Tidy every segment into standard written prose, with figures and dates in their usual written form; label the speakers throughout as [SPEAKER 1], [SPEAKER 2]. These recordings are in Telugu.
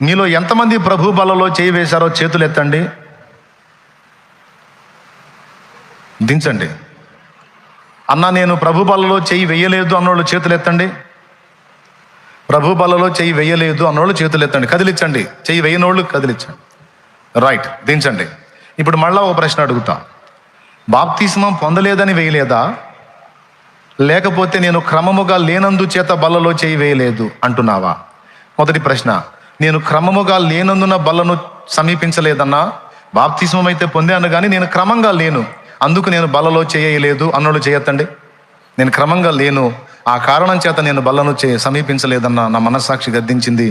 [SPEAKER 1] మీలో ఎంతమంది ప్రభు బలలో చేయి వేశారో చేతులు ఎత్తండి, దించండి. అన్నా నేను ప్రభు బలలో చేయి వేయలేదు అన్నోళ్ళు చేతులు ఎత్తండి. ప్రభు బలలో చేయి వేయలేదు అన్నోళ్ళు చేతులు ఎత్తండి. కదిలించండి. చేయి వేయనోళ్ళు కదిలించండి. రైట్, దించండి. ఇప్పుడు మళ్ళా ఒక ప్రశ్న అడుగుతా. బాప్తిస్మం పొందలేదని వేయలేదా, లేకపోతే నేను క్రమముగా లేనందు చేత బలలో చేయి వేయలేదు అంటున్నావా? మొదటి ప్రశ్న, నేను క్రమముగా లేనందున బలను సమీపించలేదన్నా. బాప్తిస్మం అయితే పొందాను కానీ నేను క్రమంగా లేను, అందుకు నేను బలలో చేయలేదు అన్నోళ్ళు చేయొద్దండి. నేను క్రమంగా లేను, ఆ కారణం చేత నేను బలను సమీపించలేదన్నా, నా మనస్సాక్షి గద్దించింది,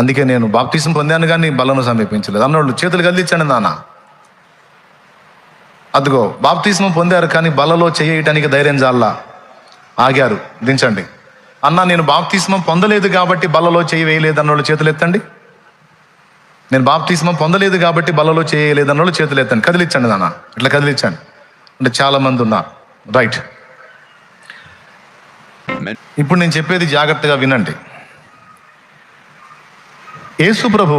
[SPEAKER 1] అందుకే నేను బాప్తిస్మం పొందాను కానీ బలను సమీపించలేదు అన్నోళ్ళు చేతులు గద్దించండి. నాన్న అదిగో బాప్తిస్మం పొందారు కానీ బలలో చేయటానికి ధైర్యం జాల్లా, ఆగారు, దించండి. అన్నా నేను బాప్తిస్మం పొందలేదు కాబట్టి బలలో చేయి వేయలేదు అన్నోళ్ళు చేతులు ఎత్తండి. నేను బాప్తిస్మం పొందలేదు కాబట్టి బలలో చేయలేదు అన్నోళ్ళు చేతులు ఎత్తండి. కదిలించండి నాన్న, ఇట్లా కదిలించండి. అంటే చాలా మంది ఉన్నారు. రైట్, ఇప్పుడు నేను చెప్పేది జాగ్రత్తగా వినండి. యేసు ప్రభు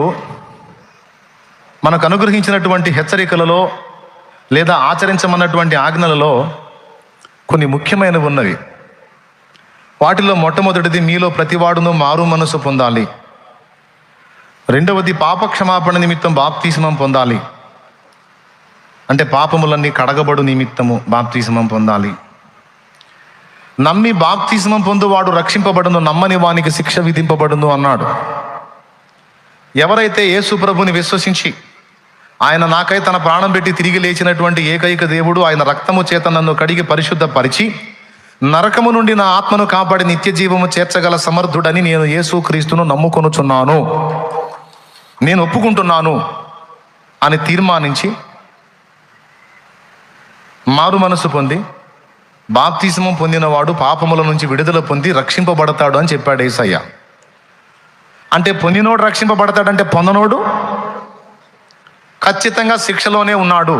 [SPEAKER 1] మనకు అనుగ్రహించినటువంటి హెచ్చరికలలో లేదా ఆచరించమన్నటువంటి ఆజ్ఞలలో కొన్ని ముఖ్యమైనవి ఉన్నవి. వాటిలో మొట్టమొదటిది, మీలో ప్రతివాడును మారు మనసు పొందాలి. రెండవది, పాప క్షమాపణ నిమిత్తం బాప్తిస్మం పొందాలి. అంటే పాపములన్నీ కడగబడు నిమిత్తము బాప్తిస్మం పొందాలి. నమ్మి బాప్తిస్మం పొందువాడు రక్షింపబడును, నమ్మని వానికి శిక్ష విధింపబడును అన్నాడు. ఎవరైతే యేసు ప్రభుని విశ్వసించి ఆయన నాకై తన ప్రాణం పెట్టి తిరిగి లేచినటువంటి ఏకైక దేవుడు, ఆయన రక్తము చేత నన్ను కడిగి పరిశుద్ధపరిచి నరకము నుండి నా ఆత్మను కాపాడి నిత్య జీవము చేర్చగల సమర్థుడని నేను యేసు క్రీస్తును నమ్ముకొనుచున్నాను, నేను ఒప్పుకుంటున్నాను అని తీర్మానించి మారు మనసు పొంది బాప్తిస్మం పొందినవాడు పాపముల నుంచి విడుదల పొంది రక్షింపబడతాడు అని చెప్పాడు యేసయ్య. అంటే పొందినోడు రక్షింపబడతాడంటే పొందనోడు ఖచ్చితంగా శిక్షలోనే ఉన్నాడు.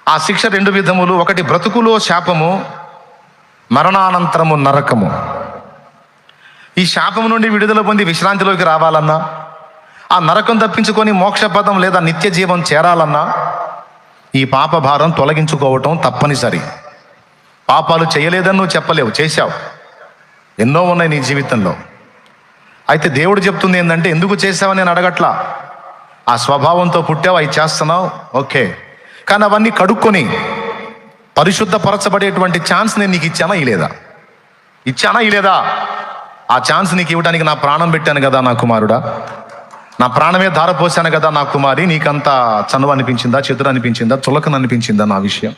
[SPEAKER 1] ఆ శిక్ష రెండు విధములు. ఒకటి బ్రతుకులో శాపము, మరణానంతరము నరకము. ఈ శాపము నుండి విడుదల పొంది విశ్రాంతిలోకి రావాలన్నా, ఆ నరకం తప్పించుకొని మోక్షపదం లేదా నిత్య జీవం చేరాలన్నా ఈ పాప భారం తొలగించుకోవటం తప్పనిసరి. పాపాలు చేయలేదని నువ్వు చెప్పలేవు, చేశావు, ఎన్నో ఉన్నాయి నీ జీవితంలో. అయితే దేవుడు చెప్తుంది ఏంటంటే, ఎందుకు చేసావని నేను అడగట్లా. ఆ స్వభావంతో పుట్టావు, అవి చేస్తున్నావు, ఓకే. కానీ అవన్నీ కడుక్కొని పరిశుద్ధపరచబడేటువంటి ఛాన్స్ నేను నీకు ఇచ్చానా ఇలేదా? ఇచ్చానా ఇలేదా? ఆ ఛాన్స్ నీకు ఇవ్వడానికి నా ప్రాణం పెట్టాను కదా నా కుమారుడా, నా ప్రాణమే ధారపోసాను కదా నా కుమారి. నీకంతా చనువు అనిపించిందా, చెదురు అనిపించిందా, చులకన అనిపించిందా నా విషయం?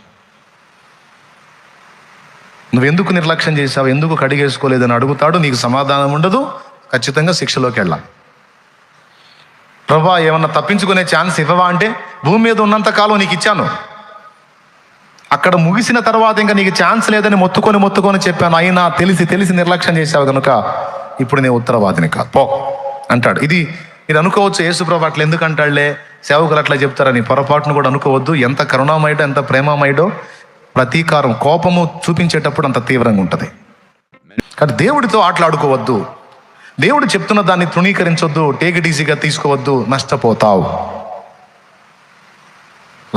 [SPEAKER 1] నువ్వెందుకు నిర్లక్ష్యం చేసావు, ఎందుకు కడిగేసుకోలేదని అడుగుతాడు. నీకు సమాధానం ఉండదు, ఖచ్చితంగా శిక్షలోకి వెళ్ళాలి. ప్రభా ఏమన్నా తప్పించుకునే ఛాన్స్ ఇవ్వవా అంటే, భూమి మీద ఉన్నంత కాలం నీకు ఇచ్చాను, అక్కడ ముగిసిన తర్వాత ఇంకా నీకు ఛాన్స్ లేదని మొత్తుకొని చెప్పాను, అయినా తెలిసి నిర్లక్ష్యం చేశావు కనుక ఇప్పుడు నేను ఉత్తరవాదిని కాదు, పో అంటాడు. ఇది మీరు అనుకోవచ్చు, యేసుప్రభు అట్లా ఎందుకు అంటాడులే, సేవకులు అట్లా చెప్తారని. పొరపాటును కూడా అనుకోవద్దు. ఎంత కరుణామయుడో, ఎంత ప్రేమమయుడో, ప్రతీకారం, కోపము చూపించేటప్పుడు అంత తీవ్రంగా ఉంటుంది. కానీ దేవుడితో ఆటలాడుకోవద్దు. దేవుడు చెప్తున్న దాన్ని తృణీకరించొద్దు, టేక్ ఇట్ ఈజీగా తీసుకోవద్దు, నష్టపోతావు.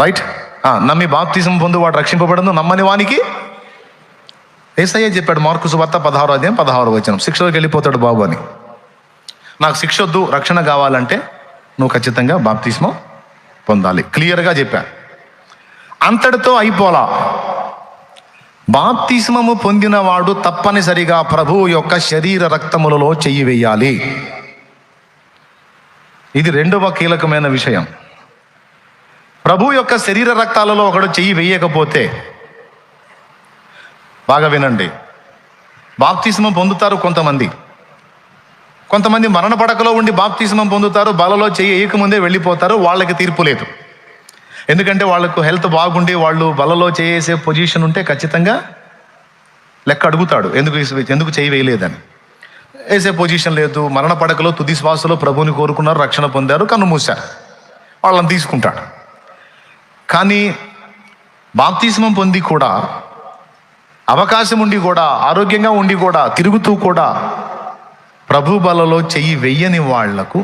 [SPEAKER 1] రైట్. నమ్మి బాప్తిజం పొందు వాడు రక్షింపబడను, నమ్మని వానికి యేసయ్య చెప్పాడు మార్కు సువార్త 16:16 శిక్షలోకి వెళ్ళిపోతాడు బాబు అని. నాకు శిక్ష వద్దు, రక్షణ కావాలంటే నువ్వు ఖచ్చితంగా బాప్తిస్మం పొందాలి. క్లియర్గా చెప్పా. అంతటితో అయిపోలా. బాప్తిస్మము పొందినవాడు తప్పనిసరిగా ప్రభువు యొక్క శరీర రక్తములలో చెయ్యి వేయాలి. ఇది రెండవ కీలకమైన విషయం. ప్రభు యొక్క శరీర రక్తాలలో ఒకడు చెయ్యి వేయకపోతే, బాగా వినండి, బాప్తిస్మం పొందుతారు కొంతమంది మరణ పడకలో ఉండి బాప్తిస్మం పొందుతారు, బలలో చెయ్యి వేయకముందే వెళ్ళిపోతారు. వాళ్ళకి తీర్పు లేదు. ఎందుకంటే వాళ్ళకు హెల్త్ బాగుండి వాళ్ళు బలలో చేసే పొజిషన్ ఉంటే ఖచ్చితంగా లెక్క అడుగుతాడు, ఎందుకు చేయి వేయలేదని. వేసే పొజిషన్ లేదు, మరణ పడకలో తుది శ్వాసలో ప్రభువుని కోరుకున్నారు, రక్షణ పొందారు, కన్ను మూశారు, వాళ్ళని తీసుకుంటాడు. కానీ బాప్తిస్మం పొంది కూడా, అవకాశం ఉండి కూడా, ఆరోగ్యంగా ఉండి కూడా, తిరుగుతూ కూడా ప్రభు బలలో చెయ్యి వెయ్యని వాళ్లకు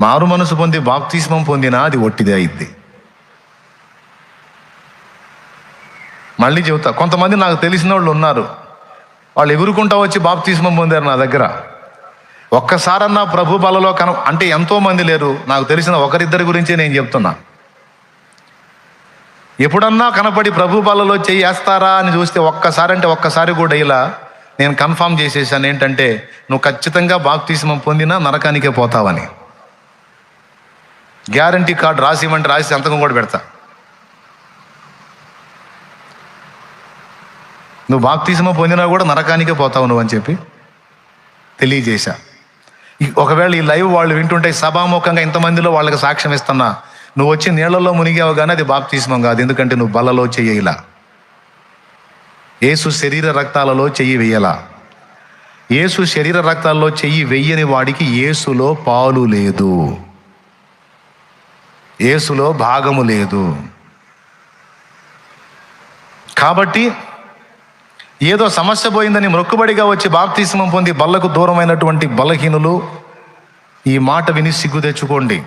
[SPEAKER 1] మారు మనసు పొంది బాప్తిస్మం పొందినా అది ఒట్టిదే అయింది. మళ్ళీ చెబుతా, కొంతమంది నాకు తెలిసిన వాళ్ళు ఉన్నారు, వాళ్ళు ఎగురుకుంటా వచ్చి బాప్తిస్మం పొందారు నా దగ్గర. ఒక్కసారన్నా ప్రభు బలలో అంటే ఎంతోమంది లేరు, నాకు తెలిసిన ఒకరిద్దరి గురించే నేను చెప్తున్నా. ఎప్పుడన్నా కనపడి ప్రభు బలలో చెయ్యి వేస్తారా అని చూస్తే ఒక్కసారి అంటే ఒక్కసారి కూడా ఇలా నేను కన్ఫామ్ చేసేసాను ఏంటంటే, నువ్వు ఖచ్చితంగా బాప్తిస్మం పొందినా నరకానికే పోతావని. గ్యారంటీ కార్డు రాసి ఇవ్వండి, రాసి సంతకం కూడా పెడతా. నువ్వు బాప్తిస్మం పొందినా కూడా నరకానికే పోతావు నువ్వు అని చెప్పి తెలియజేశా. ఒకవేళ ఈ లైవ్ వాళ్ళు వింటుంటే సభాముఖంగా ఇంతమందిలో వాళ్ళకి సాక్ష్యం ఇస్తున్నా, నువ్వు వచ్చి నీళ్లలో మునిగావు కానీ అది బాప్తిస్మం కాదు, ఎందుకంటే నువ్వు బలలో చెయ్యలా. యేసు శరీర రక్తాలలో చెయ్యి వెయ్యలా. యేసు శరీర రక్తాల్లో చెయ్యి వెయ్యని వాడికి యేసులో పాలు లేదు, యేసులో భాగము లేదు. కాబట్టి ఏదో సమస్య పోయిందని మొక్కుబడిగా వచ్చి బాప్తిస్మం పొంది బల్లకు దూరమైనటువంటి బలహీనులు ఈ మాట విని సిగ్గు తెచ్చుకోండి.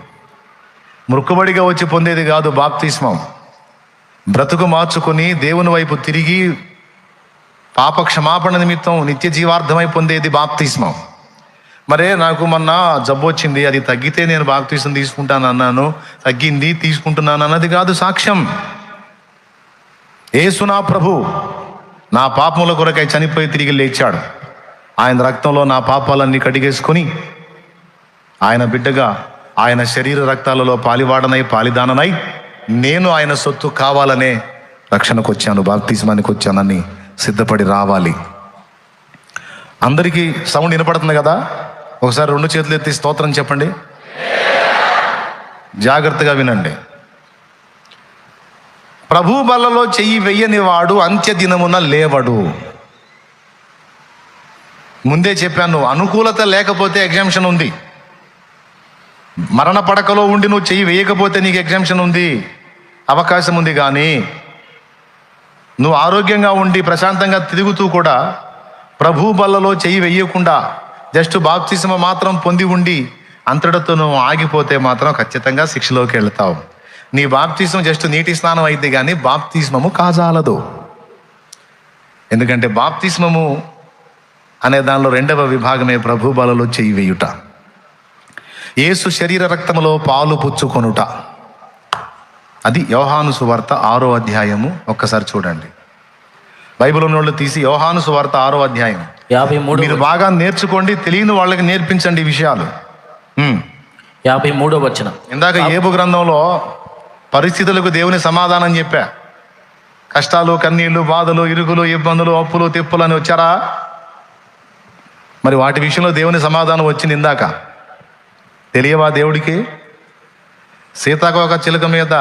[SPEAKER 1] మొక్కుబడిగా వచ్చి పొందేది కాదు బాప్తిస్మం. బ్రతుకు మార్చుకొని దేవుని వైపు తిరిగి పాప క్షమాపణ నిమిత్తం నిత్య జీవార్థమై పొందేది బాప్తిస్మం. మరే నాకు మొన్న జబ్బు వచ్చింది, అది తగ్గితే నేను బాప్తిస్మం తీసుకుంటాను అన్నాను, తగ్గింది తీసుకుంటున్నాను అన్నది కాదు సాక్ష్యం. యేసు నా ప్రభు, నా పాపముల కొరకై చనిపోయి తిరిగి లేచాడు. ఆయన రక్తంలో నా పాపాలన్నీ కడిగేసుకొని ఆయన బిడ్డగా ఆయన శరీర రక్తాలలో పాలివాడనై పాలిదాననై నేను ఆయన సొత్తు కావాలనే రక్షణకు వచ్చాను, బాప్తిస్మానికి వచ్చానని సిద్ధపడి రావాలి. అందరికీ సౌండ్ వినపడుతుంది కదా? ఒకసారి 2 చేతులు ఎత్తి స్తోత్రం చెప్పండి. జాగ్రత్తగా వినండి. ప్రభు బలలో చెయ్యి వెయ్యని వాడు అంత్య దినమున లేవడు. ముందే చెప్పాను, అనుకూలత లేకపోతే ఎగ్జామ్షన్ ఉంది. మరణ పడకలో ఉండి నువ్వు చెయ్యి వేయకపోతే నీకు ఎగ్జామ్షన్ ఉంది, అవకాశం ఉంది. కానీ నువ్వు ఆరోగ్యంగా ఉండి ప్రశాంతంగా తిరుగుతూ కూడా ప్రభు బలలో చెయ్యి వెయ్యకుండా జస్ట్ బాప్తిస్మ మాత్రం పొంది ఉండి అంతటితో నువ్వు ఆగిపోతే మాత్రం ఖచ్చితంగా శిక్షలోకి వెళ్తావు. నీ బాప్తిస్మం జస్ట్ నీటి స్నానం అయితే కానీ బాప్తిస్మము కాజాలదు. ఎందుకంటే బాప్తిస్మము అనే దానిలో 2వ విభాగమే ప్రభు బలలో చెయ్యి వేయుట, యేసు శరీర రక్తములో పాలు పుచ్చుకొనుట. అది యోహాను సువార్త 6వ అధ్యాయము. ఒక్కసారి చూడండి, బైబిల్ ఉన్న వాళ్ళు తీసి యోహాను సువార్త 6వ అధ్యాయం 53. మీరు బాగా నేర్చుకోండి, తెలియని వాళ్ళకి నేర్పించండి ఈ విషయాలు.
[SPEAKER 2] 53వ వచనం.
[SPEAKER 1] ఇందాక ఏబు గ్రంథంలో పరిస్థితులకు దేవుని సమాధానం చెప్పా. కష్టాలు, కన్నీళ్లు, బాధలు, ఇరుకులు, ఇబ్బందులు, అప్పులు, తిప్పులు అని వచ్చారా? మరి వాటి విషయంలో దేవుని సమాధానం వచ్చింది ఇందాక. తెలియవా దేవుడికి? సీతాకోక చిలుక మీద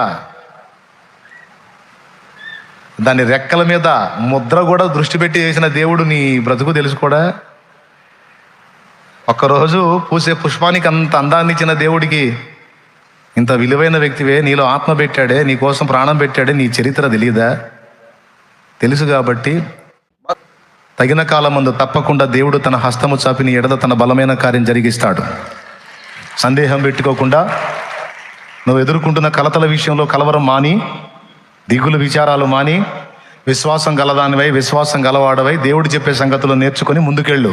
[SPEAKER 1] దాని రెక్కల మీద ముద్ర కూడా దృష్టి పెట్టి వేసిన దేవుడు నీ బ్రతుకు తెలుసుకోడా? ఒక్కరోజు పూసే పుష్పానికి అంత అందాన్ని ఇచ్చిన దేవుడికి ఇంత విలువైన వ్యక్తివే, నీలో ఆత్మ పెట్టాడే, నీ కోసం ప్రాణం పెట్టాడే, నీ చరిత్ర తెలియదా? తెలుసు. కాబట్టి తగిన కాలం ముందు తప్పకుండా దేవుడు తన హస్తము చాపి నీ ఎడల తన బలమైన కార్యం జరిగిస్తాడు. సందేహం పెట్టుకోకుండా నువ్వు ఎదుర్కొంటున్న కలతల విషయంలో కలవరం మాని, దిగులు విచారాలు మాని, విశ్వాసం గలదానివై, విశ్వాసం గలవాడవై దేవుడు చెప్పే సంగతులు నేర్చుకొని ముందుకెళ్ళు.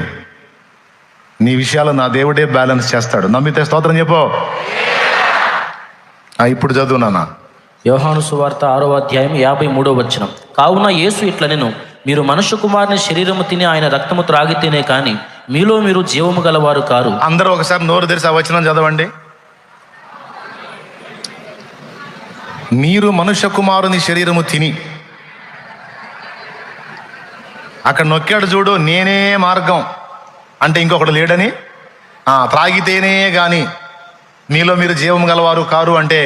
[SPEAKER 1] నీ విషయాలు నా దేవుడే బ్యాలెన్స్ చేస్తాడు. నమ్మితే స్తోత్రం చెప్పు. ఇప్పుడు చదువు నాన్న.
[SPEAKER 2] యోహాను సువార్త 6వ అధ్యాయం 53వ వచనం. కావున యేసు ఇట్లనెను, మీరు మనుష్య కుమారుని శరీరము తిని ఆయన రక్తము త్రాగితేనే కానీ మీలో మీరు జీవము గలవారు కారు.
[SPEAKER 1] అందరూ ఒకసారి నోరు తెరిచి ఆ వచనం చదవండి. మీరు మనుష్య కుమారుని శరీరము తిని, అక్కడ నొక్కాడు చూడు, నేనే మార్గం అంటే ఇంకొకడు లేడని. త్రాగితేనే కానీ మీలో మీరు జీవం గలవారు కారు అంటే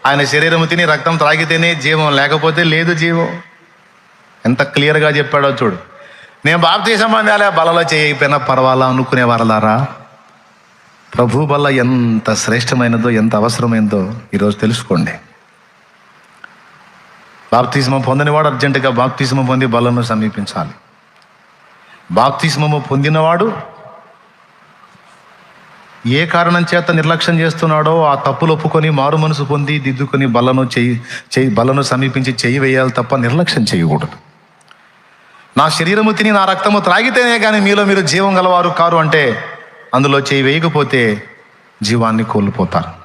[SPEAKER 1] ఆయన శరీరము తిని రక్తం త్రాగితేనే జీవం, లేకపోతే లేదు జీవం. ఎంత క్లియర్గా చెప్పాడో చూడు. నేను బాప్తిసం పొందాలే, బలలో చేయకపోయినా పర్వాలా అనుకునేవారలారా, ప్రభు బల్ల ఎంత శ్రేష్టమైనదో, ఎంత అవసరమైనదో ఈరోజు తెలుసుకోండి. బాప్తిస్మం పొందినవాడు అర్జెంటుగా బాప్తిస్మం పొంది బలను సమీపించాలి. బాప్తిస్మము పొందినవాడు ఏ కారణం చేత నిర్లక్ష్యం చేస్తున్నాడో ఆ తప్పులు ఒప్పుకొని మారు మనసు పొంది దిద్దుకొని బలను సమీపించి చెయ్యి వేయాలి తప్ప నిర్లక్ష్యం చేయకూడదు. నా శరీరము తిని నా రక్తము త్రాగితేనే కానీ మీలో మీరు జీవం గలవారు కారు అంటే అందులో చెయ్యి వేయకపోతే జీవాన్ని కోల్పోతారు.